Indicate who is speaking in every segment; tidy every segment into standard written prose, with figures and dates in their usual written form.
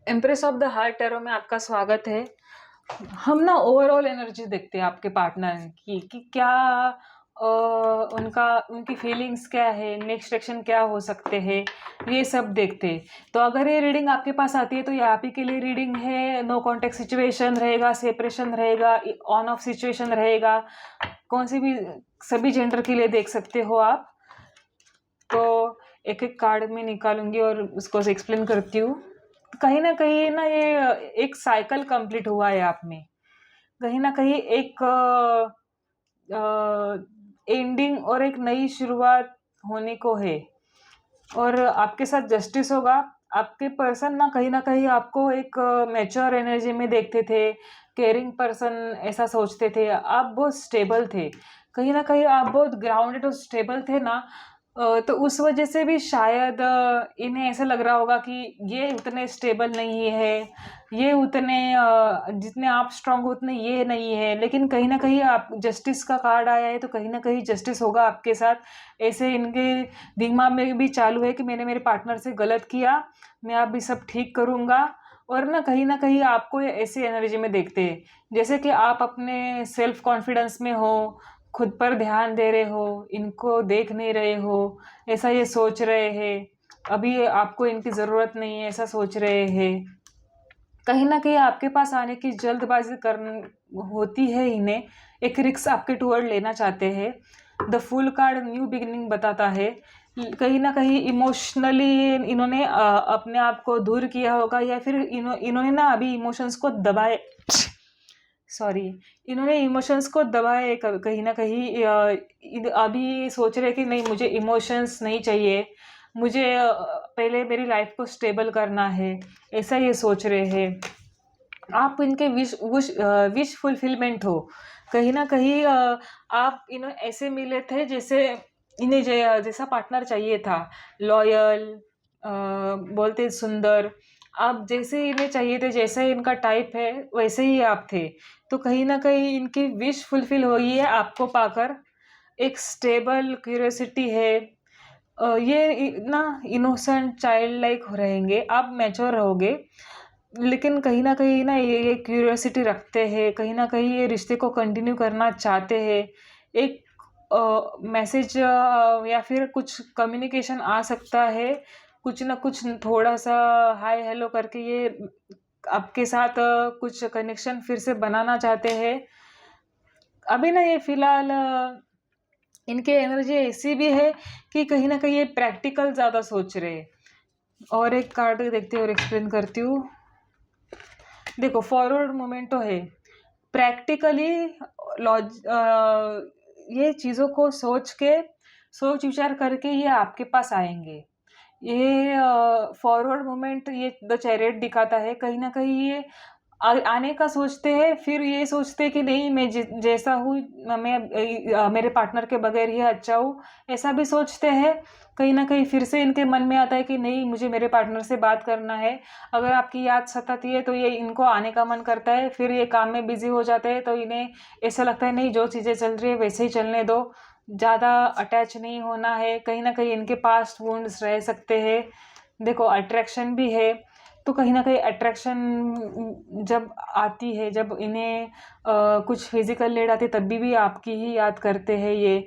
Speaker 1: Empress of the heart tarot में आपका स्वागत है। हम ना ओवरऑल एनर्जी देखते हैं आपके पार्टनर की कि क्या उनकी फीलिंग्स क्या है, नेक्स्ट एक्शन क्या हो सकते हैं, ये सब देखते हैं। तो अगर ये रीडिंग आपके पास आती है तो ये आप ही के लिए रीडिंग है। नो कॉन्टेक्ट सिचुएशन रहेगा, सेपरेशन रहेगा, ऑन ऑफ सिचुएशन रहेगा, कौन सी भी सभी जेंडर के लिए देख सकते हो आप। तो एक एक कार्ड में निकालूंगी और उसको एक्सप्लेन करती हूँ। कहीं ना कहीं ना ये एक साइकिल कंप्लीट हुआ है आप में, कहीं ना कहीं एक एंडिंग और एक नई शुरुआत होने को है और आपके साथ जस्टिस होगा। आपके पर्सन ना कहीं आपको एक मैच्योर एनर्जी में देखते थे, केयरिंग पर्सन ऐसा सोचते थे। आप बहुत स्टेबल थे, कहीं ना कहीं आप बहुत ग्राउंडेड और स्टेबल थे ना। तो उस वजह से भी शायद इन्हें ऐसा लग रहा होगा कि ये उतने स्टेबल नहीं है, ये उतने जितने आप स्ट्रांग हो उतने ये नहीं है। लेकिन कहीं ना कहीं आप जस्टिस का कार्ड आया है तो कहीं ना कहीं जस्टिस होगा आपके साथ। ऐसे इनके दिमाग में भी चालू है कि मैंने मेरे पार्टनर से गलत किया, मैं अभी सब ठीक करूँगा। और ना कहीं आपको ये ऐसी एनर्जी में देखते हैं जैसे कि आप अपने सेल्फ कॉन्फिडेंस में हो, खुद पर ध्यान दे रहे हो, इनको देख नहीं रहे हो, ऐसा ये सोच रहे हैं। अभी आपको इनकी ज़रूरत नहीं है ऐसा सोच रहे हैं। कहीं ना कहीं आपके पास आने की जल्दबाजी कर होती है इन्हें, एक रिस्क आपके टूवर्ड लेना चाहते हैं। The full card new beginning बताता है। कहीं ना कहीं इमोशनली इन्होंने अपने आप को दूर किया होगा या फिर इन्होंने ना अभी इमोशंस को दबाए, सॉरी, इन्होंने इमोशंस को दबाए कहीं ना कहीं। अभी सोच रहे कि नहीं, मुझे इमोशंस नहीं चाहिए, मुझे पहले मेरी लाइफ को स्टेबल करना है, ऐसा ये सोच रहे हैं। आप इनके विश फुलफिलमेंट हो। कहीं ना कहीं आप इन्हें ऐसे मिले थे जैसे इन्हें जैसा पार्टनर चाहिए था। लॉयल, बोलते सुंदर, आप जैसे इन्हें चाहिए थे, जैसे इनका टाइप है वैसे ही आप थे। तो कहीं ना कहीं इनकी विश फुलफिल हुई है आपको पाकर। एक स्टेबल क्यूरियोसिटी है। ये ना इनोसेंट चाइल्ड लाइक रहेंगे, आप मैच्योर रहोगे। लेकिन कहीं ना कहीं ना ये क्यूरियोसिटी रखते हैं, कहीं ना कहीं ये रिश्ते को कंटिन्यू करना चाहते हैं। एक मैसेज या फिर कुछ कम्युनिकेशन आ सकता है, कुछ ना कुछ थोड़ा सा हाय हेलो करके ये आपके साथ कुछ कनेक्शन फिर से बनाना चाहते हैं। अभी ना ये फिलहाल इनके एनर्जी ऐसी भी है कि कहीं ना कहीं ये प्रैक्टिकल ज़्यादा सोच रहे हैं। और एक कार्ड देखती हूँ और एक्सप्लेन करती हूँ। देखो, फॉरवर्ड मोमेंटो है, प्रैक्टिकली लॉज ये चीज़ों को सोच विचार करके ये आपके पास आएंगे। ये फॉरवर्ड मोमेंट ये द चैरियट दिखाता है। कहीं ना कहीं ये आने का सोचते हैं, फिर ये सोचते हैं कि नहीं, मैं जैसा हूँ, मैं मेरे पार्टनर के बगैर ही अच्छा हूँ, ऐसा भी सोचते हैं। कहीं ना कहीं फिर से इनके मन में आता है कि नहीं, मुझे मेरे पार्टनर से बात करना है। अगर आपकी याद सताती है तो ये इनको आने का मन करता है, फिर ये काम में बिजी हो जाते हैं। तो इन्हें ऐसा लगता है नहीं, जो चीज़ें चल रही है वैसे ही चलने दो, ज़्यादा अटैच नहीं होना है। कहीं ना कहीं इनके पास्ट वुंड्स रह सकते हैं। देखो, अट्रैक्शन भी है, तो कहीं ना कहीं अट्रैक्शन जब आती है, जब इन्हें कुछ फिजिकल नीड आती है तब भी आपकी ही याद करते हैं ये।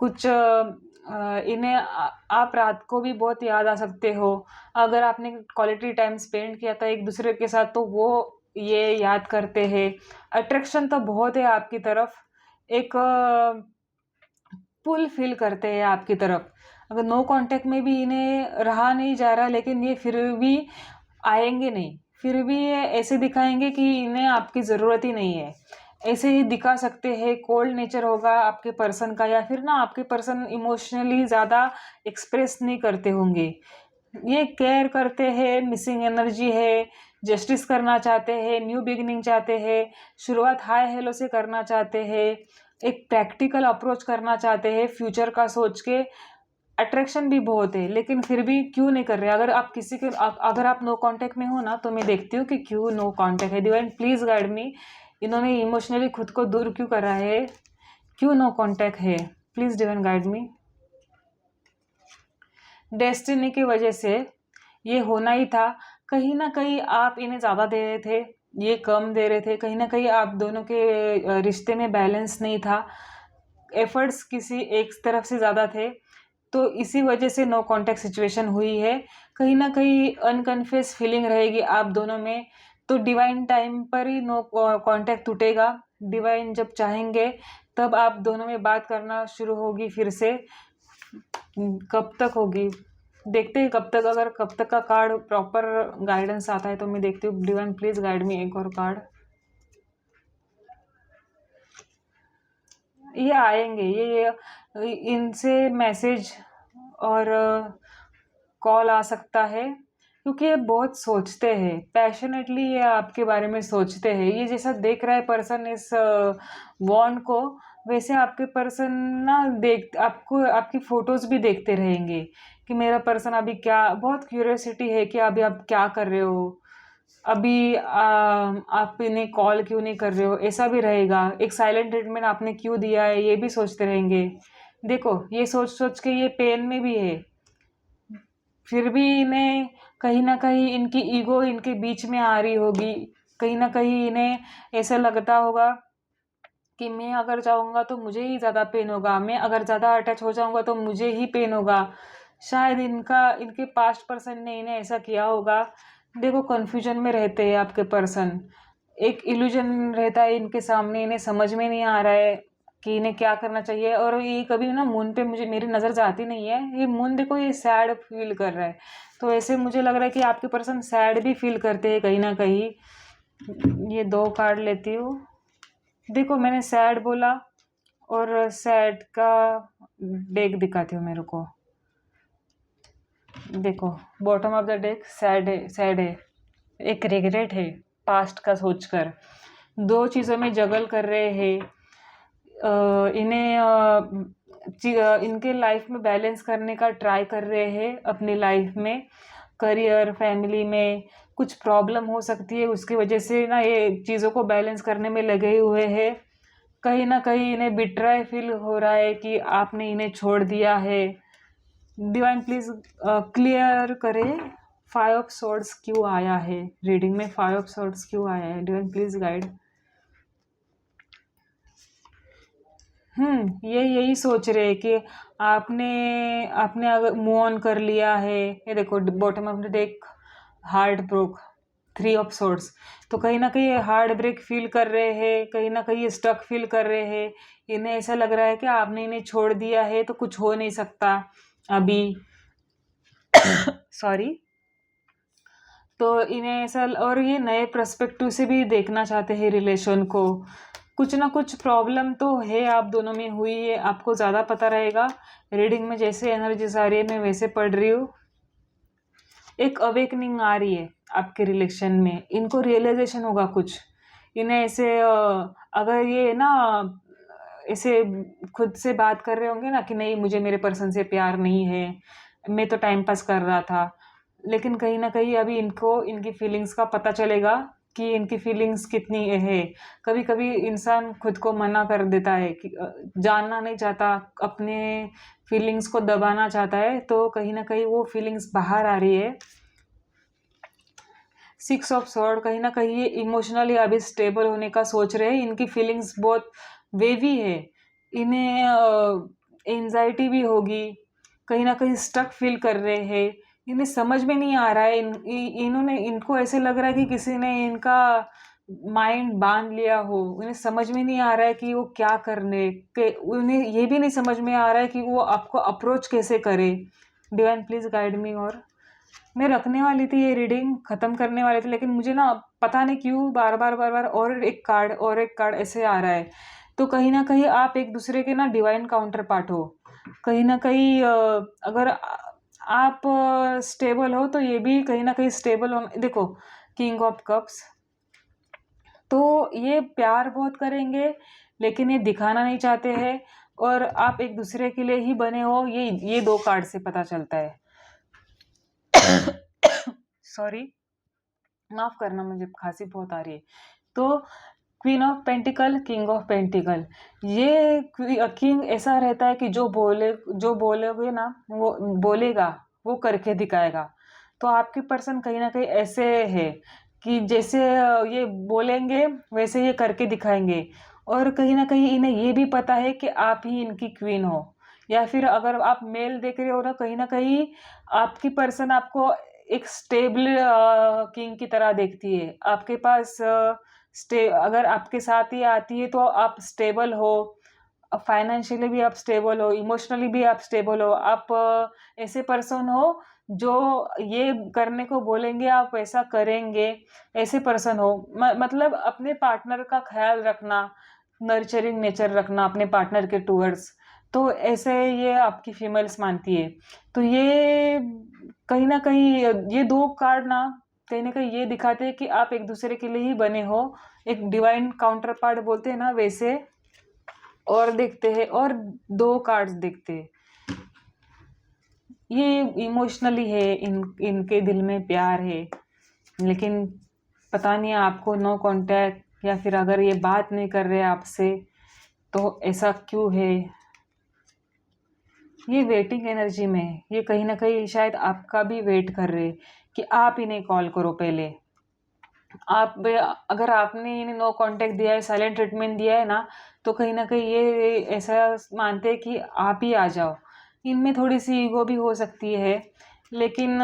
Speaker 1: कुछ इन्हें आप रात को भी बहुत याद आ सकते हो। अगर आपने क्वालिटी टाइम स्पेंड किया था एक दूसरे के साथ तो वो ये याद करते हैं। अट्रैक्शन तो बहुत है आपकी तरफ, एक पुल फील करते हैं आपकी तरफ। अगर नो कांटेक्ट में भी इन्हें रहा नहीं जा रहा, लेकिन ये फिर भी आएंगे नहीं, फिर भी ये ऐसे दिखाएंगे कि इन्हें आपकी ज़रूरत ही नहीं है। ऐसे ही दिखा सकते हैं। कोल्ड नेचर होगा आपके पर्सन का, या फिर ना आपके पर्सन इमोशनली ज़्यादा एक्सप्रेस नहीं करते होंगे। ये केयर करते हैं, मिसिंग एनर्जी है, जस्टिस करना चाहते हैं, न्यू बिगिनिंग चाहते हैं, शुरुआत हाय हेलो से करना चाहते हैं, एक प्रैक्टिकल अप्रोच करना चाहते हैं फ्यूचर का सोच के। अट्रैक्शन भी बहुत है, लेकिन फिर भी क्यों नहीं कर रहे? अगर आप किसी के अगर आप नो कांटेक्ट में हो ना, तो मैं देखती हूँ कि क्यों नो कांटेक्ट है। डिवाइन प्लीज गाइड मी, इन्होंने इमोशनली खुद को दूर क्यों करा है, क्यों नो कांटेक्ट है? Please divine guide me. Destiny की वजह से ये होना ही था। कहीं ना कहीं आप इन्हें ज़्यादा दे रहे थे, ये कम दे रहे थे, कहीं ना कहीं आप दोनों के रिश्ते में बैलेंस नहीं था, एफर्ट्स किसी एक तरफ से ज़्यादा थे, तो इसी वजह से नो कांटेक्ट सिचुएशन हुई है। कहीं ना कहीं अनकन्फेस फीलिंग रहेगी आप दोनों में, तो डिवाइन टाइम पर ही नो कांटेक्ट टूटेगा। डिवाइन जब चाहेंगे तब आप दोनों में बात करना शुरू होगी फिर से। कब तक होगी देखते हैं, कब तक, अगर कब तक का कार्ड प्रॉपर गाइडेंस आता है तो मैं देखती हूँ। डिवाइन प्लीज गाइड मी एक और कार्ड। ये आएंगे, ये इनसे मैसेज और कॉल आ सकता है, क्योंकि ये बहुत सोचते हैं, पैशनेटली ये आपके बारे में सोचते हैं। ये जैसा देख रहा है पर्सन इस बॉन्ड को, वैसे आपके पर्सन ना देख आपको, आपकी फोटोज भी देखते रहेंगे कि मेरा पर्सन अभी क्या, बहुत क्यूरियोसिटी है कि अभी आप क्या कर रहे हो, अभी आप इन्हें कॉल क्यों नहीं कर रहे हो, ऐसा भी रहेगा। एक साइलेंट ट्रीटमेंट आपने क्यों दिया है, ये भी सोचते रहेंगे। देखो ये सोच सोच के ये पेन में भी है, फिर भी इन्हें कहीं ना कहीं इनकी ईगो इनके बीच में आ रही होगी। कहीं ना कहीं इन्हें ऐसा लगता होगा कि मैं अगर जाऊंगा तो मुझे ही ज़्यादा पेन होगा, मैं अगर ज़्यादा अटैच हो जाऊंगा तो मुझे ही पेन होगा। शायद इनके पास्ट पर्सन ने इन्हें ऐसा किया होगा। देखो कन्फ्यूजन में रहते हैं आपके पर्सन, एक इल्यूजन रहता है इनके सामने, इन्हें समझ में नहीं आ रहा है कि इन्हें क्या करना चाहिए। और ये कभी ना मून पे मुझे मेरी नज़र जाती नहीं है, ये मून देखो ये सैड फील कर रहा है, तो ऐसे मुझे लग रहा है कि आपके पर्सन सैड भी फील करते हैं कहीं ना कहीं। ये 2 कार्ड लेती हूँ। देखो मैंने सैड बोला, और सैड का डेक दिखाती हूँ मेरे को। देखो bottom of the deck sad है, सैड है, एक रिग्रेट है पास्ट का सोचकर, 2 चीज़ों में जगल कर रहे हैं। इन्हें इनके लाइफ में बैलेंस करने का ट्राई कर रहे हैं अपनी लाइफ में, करियर फैमिली में कुछ प्रॉब्लम हो सकती है, उसकी वजह से ना ये चीज़ों को बैलेंस करने में लगे हुए हैं। कहीं ना कहीं इन्हें बिट्राई फील हो रहा है कि आपने इन्हें छोड़ दिया है। डिवाइन प्लीज क्लियर करें 5 ऑफ सॉर्ड्स क्यों आया है रीडिंग में, 5 ऑफ सॉर्ड्स क्यों आया है, डिवाइन प्लीज गाइड। ये यही सोच रहे हैं कि आपने आपने अगर मूव ऑन कर लिया है। ये देखो bottom of the deck heart broke, 3 of swords, तो कहीं ना कहीं हार्ट ब्रेक फील कर रहे हैं, कहीं ना कहीं स्टक फील कर रहे हैं। इन्हें ऐसा लग रहा है कि आपने इन्हें छोड़ दिया है तो कुछ हो नहीं सकता अभी। सॉरी। तो इन्हें ऐसा, और ये नए पर्सपेक्टिव से भी देखना चाहते हैं रिलेशन को। कुछ ना कुछ प्रॉब्लम तो है आप दोनों में हुई है, आपको ज़्यादा पता रहेगा। रीडिंग में जैसे एनर्जीज आ रही है मैं वैसे पढ़ रही हूँ। एक अवेकनिंग आ रही है आपके रिलेशन में, इनको रियलाइजेशन होगा कुछ। इन्हें ऐसे अगर ये ना ऐसे खुद से बात कर रहे होंगे ना कि नहीं मुझे मेरे पर्सन से प्यार नहीं है, मैं तो टाइम पास कर रहा था, लेकिन कहीं ना कहीं अभी इनको इनकी फीलिंग्स का पता चलेगा कि इनकी फीलिंग्स कितनी है। कभी कभी इंसान खुद को मना कर देता है कि जानना नहीं चाहता, अपने फीलिंग्स को दबाना चाहता है, तो कहीं ना कहीं वो फीलिंग्स बाहर आ रही है। 6 ऑफ सॉर्ड, कहीं ना कहीं ये इमोशनली अभी स्टेबल होने का सोच रहे हैं, इनकी फीलिंग्स बहुत वेवी है, इन्हें एंजाइटी भी होगी, कहीं ना कहीं स्टक फील कर रहे हैं। इन्हें समझ में नहीं आ रहा है, इन्होंने इनको ऐसे लग रहा है कि किसी ने इनका माइंड बांध लिया हो। उन्हें समझ में नहीं आ रहा है कि वो क्या करने के, उन्हें ये भी नहीं समझ में आ रहा है कि वो आपको अप्रोच कैसे करे। Divine please guide me. और मैं रखने वाली थी ये रीडिंग, ख़त्म करने वाले थे, लेकिन मुझे ना पता नहीं क्यों बार बार बार बार और एक कार्ड और एक कार्ड ऐसे आ रहा है। तो कहीं ना कहीं आप एक दूसरे के ना डिवाइन काउंटर पार्ट हो। कहीं ना कहीं अगर आप स्टेबल हो तो ये भी कहीं ना कहीं स्टेबल हो। देखो किंग ऑफ कप्स, तो ये प्यार बहुत करेंगे लेकिन ये दिखाना नहीं चाहते हैं, और आप एक दूसरे के लिए ही बने हो, ये 2 कार्ड से पता चलता है। सॉरी, माफ करना मुझे खांसी बहुत आ रही है। तो queen of pentacle, king of pentacle, ये किंग ऐसा रहता है कि जो बोलोगे ना वो बोलेगा, वो करके दिखाएगा। तो आपके पर्सन कहीं ना कहीं ऐसे है कि जैसे ये बोलेंगे वैसे ये करके दिखाएंगे, और कहीं ना कहीं इन्हें ये भी पता है कि आप ही इनकी क्वीन हो। या फिर अगर आप मेल देख रहे हो ना कहीं आपकी पर्सन आपको एक स्टेबल किंग की तरह देखती है। आपके पास स्टे अगर आपके साथ ही आती है तो आप स्टेबल हो, फाइनेंशियली भी आप स्टेबल हो, इमोशनली भी आप स्टेबल हो। आप ऐसे पर्सन हो जो ये करने को बोलेंगे आप वैसा करेंगे, ऐसे पर्सन हो। मतलब अपने पार्टनर का ख्याल रखना, नर्चरिंग नेचर रखना अपने पार्टनर के टूवर्ड्स, तो ऐसे ये आपकी फीमेल्स मानती है। तो ये कहीं ना कहीं ये दो कार्ड ना कहीं ये दिखाते हैं कि आप एक दूसरे के लिए ही बने हो, एक डिवाइन काउंटर पार्ट बोलते हैं ना वैसे। और देखते हैं, और दो कार्ड्स देखते हैं, ये इमोशनली है, इनके दिल में प्यार है, लेकिन पता नहीं आपको नो कांटेक्ट, या फिर अगर ये बात नहीं कर रहे आपसे तो ऐसा क्यों है। ये वेटिंग एनर्जी में है, ये कहीं ना कहीं शायद आपका भी वेट कर रहे कि आप इन्हें कॉल करो पहले। आप अगर आपने इन्हें नो कांटेक्ट दिया है, साइलेंट ट्रीटमेंट दिया है ना, तो कहीं ना कहीं ये ऐसा मानते हैं कि आप ही आ जाओ। इनमें थोड़ी सी ईगो भी हो सकती है, लेकिन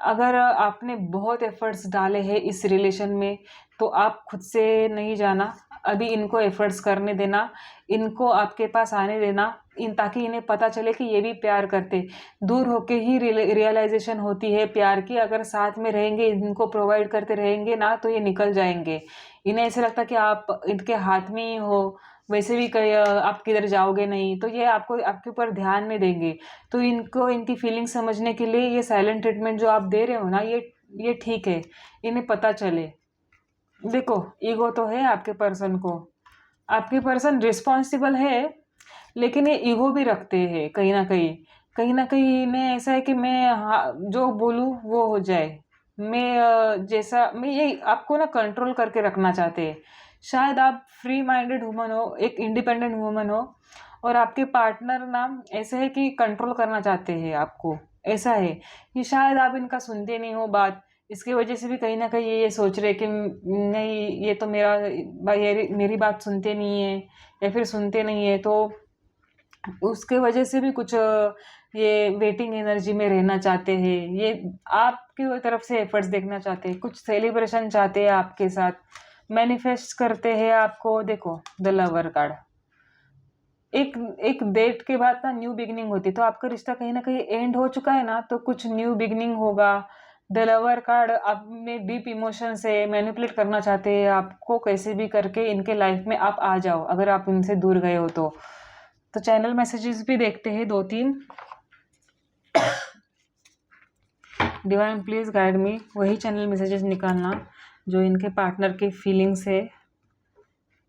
Speaker 1: अगर आपने बहुत एफर्ट्स डाले हैं इस रिलेशन में तो आप खुद से नहीं जाना, अभी इनको एफर्ट्स करने देना, इनको आपके पास आने देना, ताकि इन्हें पता चले कि ये भी प्यार करते। दूर होके ही रियलाइजेशन होती है प्यार की। अगर साथ में रहेंगे, इनको प्रोवाइड करते रहेंगे ना, तो ये निकल जाएंगे। इन्हें ऐसे लगता कि आप इनके हाथ में ही हो, वैसे भी कहीं आप किधर जाओगे नहीं, तो ये आपको आपके ऊपर ध्यान नहीं देंगे। तो इनको इनकी फीलिंग समझने के लिए ये साइलेंट ट्रीटमेंट जो आप दे रहे हो ना, ये ठीक है, इन्हें पता चले। देखो, ईगो तो है आपके पर्सन को, आपके पर्सन रिस्पॉन्सिबल है, लेकिन ये ईगो भी रखते हैं कहीं ना कहीं इन्हें ऐसा है कि मैं जो बोलूँ वो हो जाए। मैं जैसा मैं ये आपको ना कंट्रोल करके रखना चाहते हैं। शायद आप फ्री माइंडेड वुमन हो, एक इंडिपेंडेंट वुमन हो, और आपके पार्टनर ना ऐसे है कि कंट्रोल करना चाहते हैं आपको। ऐसा है कि शायद आप इनका सुनते नहीं हो बात, इसकी वजह से भी कहीं ना कहीं ये सोच रहे कि नहीं, ये तो मेरी बात सुनते नहीं है, या फिर सुनते नहीं है, तो उसके वजह से भी कुछ ये वेटिंग एनर्जी में रहना चाहते हैं। ये आपकी तरफ से एफर्ट्स देखना चाहते हैं, कुछ सेलिब्रेशन चाहते हैं आपके साथ, मैनिफेस्ट करते हैं आपको। देखो, द लवर कार्ड, एक एक डेट के बाद ना न्यू बिगिनिंग होती है, तो आपका रिश्ता कहीं ना कहीं एंड हो चुका है ना, तो कुछ न्यू बिगिनिंग होगा। द लवर कार्ड अपने डीप इमोशन से मैनिपुलेट करना चाहते हैं आपको, कैसे भी करके इनके लाइफ में आप आ जाओ अगर आप इनसे दूर गए हो तो चैनल मैसेजेस भी देखते हैं दो तीन। डिवाइन प्लीज गाइड मी, वही चैनल मैसेजेस निकालना जो इनके पार्टनर के फीलिंग्स है।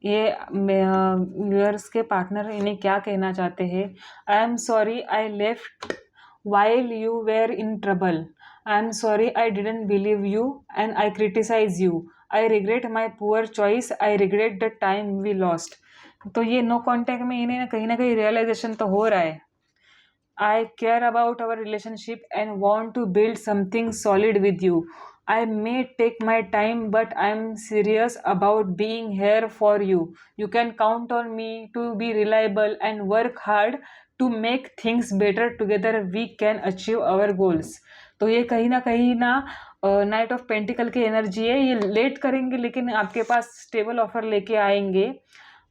Speaker 1: ये व्यूअर्स के पार्टनर इन्हें क्या कहना चाहते हैं। I am sorry I left while you were in trouble. I am sorry I didn't believe you and I criticize you. I regret my poor choice. I regret the time we lost. तो ये no contact में इन्हें ना कहीं realisation तो हो रहा है। I care about our relationship and want to build something solid with you. I may take my time, but I'm serious about being here for you. You can count on me to be reliable and work hard to make things better. Together we can achieve our goals. तो ये कहीं ना night of pentacle की energy है। ये late करेंगे लेकिन आपके पास स्टेबल ऑफर लेके आएंगे,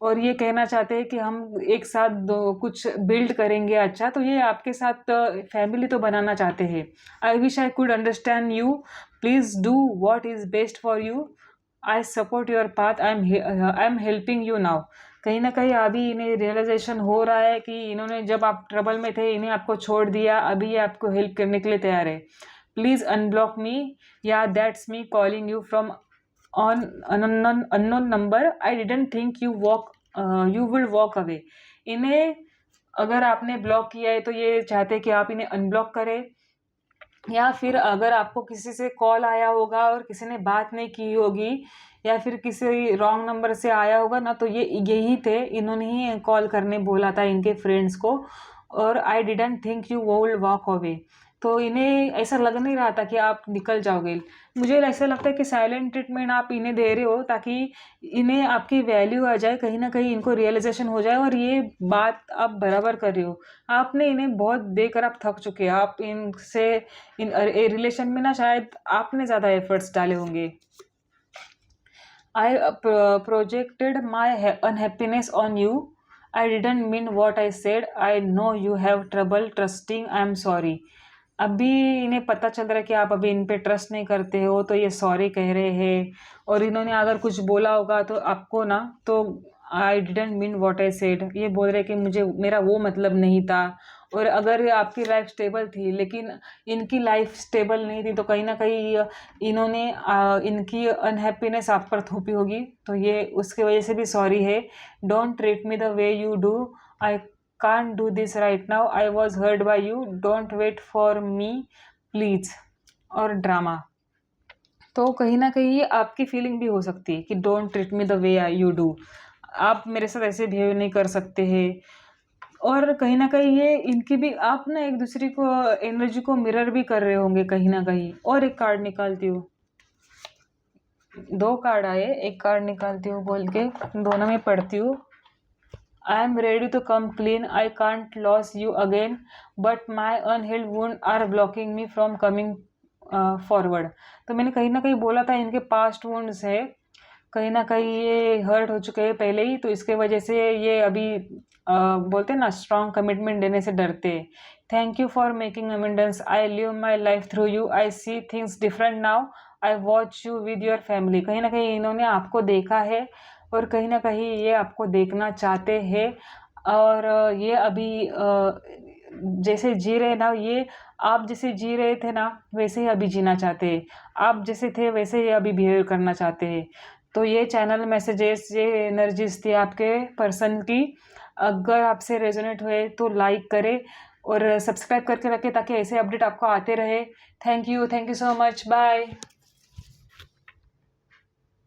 Speaker 1: और ये कहना चाहते हैं कि हम एक साथ कुछ बिल्ड करेंगे अच्छा। तो ये आपके साथ फैमिली तो बनाना चाहते हैं। I wish I could understand you. Please do what is best for you. I support your path. I am helping you now. कहीं ना कहीं अभी इन्हें रियलाइजेशन हो रहा है कि इन्होंने जब आप ट्रबल में थे इन्हें आपको छोड़ दिया, अभी ये आपको हेल्प करने के लिए तैयार है। प्लीज अनब्लॉक मी, या that's me calling you from on an unknown number. I didn't think you will walk away. इन्हें अगर आपने ब्लॉक किया है तो ये चाहते हैं कि आप इन्हें अनब्लॉक करें, या फिर अगर आपको किसी से कॉल आया होगा और किसी ने बात नहीं की होगी, या फिर किसी रॉन्ग नंबर से आया होगा ना, तो ये यही थे, इन्होंने ही कॉल करने बोला था इनके फ्रेंड्स को। और I didn't think you will walk away. तो इन्हें ऐसा लग नहीं रहा था कि आप निकल जाओगे। मुझे ऐसा लगता है कि साइलेंट ट्रीटमेंट आप इन्हें दे रहे हो ताकि इन्हें आपकी वैल्यू आ जाए, कहीं ना कहीं इनको रियलाइजेशन हो जाए और ये बात आप बराबर कर रहे हो। आपने इन्हें बहुत देकर आप थक चुके हैं, आप इनसे इन रिलेशन में ना शायद आपने ज़्यादा एफर्ट्स डाले होंगे। I projected my unhappiness on you. I didn't mean what I said. I know you have trouble trusting. I'm sorry. अभी इन्हें पता चल रहा है कि आप अभी इन पे ट्रस्ट नहीं करते हो, तो ये सॉरी कह रहे हैं। और इन्होंने अगर कुछ बोला होगा तो आपको ना, तो I didn't mean what I said, ये बोल रहे कि मुझे मेरा वो मतलब नहीं था। और अगर आपकी लाइफ स्टेबल थी लेकिन इनकी लाइफ स्टेबल नहीं थी, तो कहीं ना कहीं इन्होंने इनकी अनहैप्पीनेस आप पर थोपी होगी, तो ये उसकी वजह से भी सॉरी है। Don't treat me the way you do, I can't do this right now, I was hurt by you, don't wait for me please. और ड्रामा, तो कहीं ना कहीं ये आपकी फीलिंग भी हो सकती है कि don't treat me the way you do, आप मेरे साथ ऐसे बिहेव नहीं कर सकते हैं। और कहीं ना कहीं ये इनकी भी, आप ना एक दूसरे को एनर्जी को मिरर भी कर रहे होंगे कहीं ना कहीं। और एक कार्ड निकालती हूँ, 2 कार्ड आए, एक कार्ड निकालती हूँ बोल के दोनों में पढ़ती हूँ। I am ready to come clean, I can't lose you again, but my unhealed wound are blocking me from coming forward. तो मैंने कहीं ना कहीं बोला था इनके पास्ट वुंड्स है, कहीं ना कहीं ये हर्ट हो चुके हैं पहले ही, तो इसके वजह से ये अभी बोलते हैं ना स्ट्रॉन्ग कमिटमेंट देने से डरते हैं। Thank you for making amends, I live my life through you, I see things different now, I watch you with your family. कहीं ना कहीं इन्होंने आपको देखा है और कहीं ना कहीं ये आपको देखना चाहते हैं। और ये अभी जैसे जी रहे ना, ये आप जैसे जी रहे थे ना वैसे ही अभी जीना चाहते हैं, आप जैसे थे वैसे ही अभी बिहेव करना चाहते हैं। तो ये चैनल मैसेजेस, ये एनर्जीज थी आपके पर्सन की। अगर आपसे रेजोनेट हुए तो लाइक करें और सब्सक्राइब करके रखें ताकि ऐसे अपडेट आपको आते रहे। Thank you so much, bye.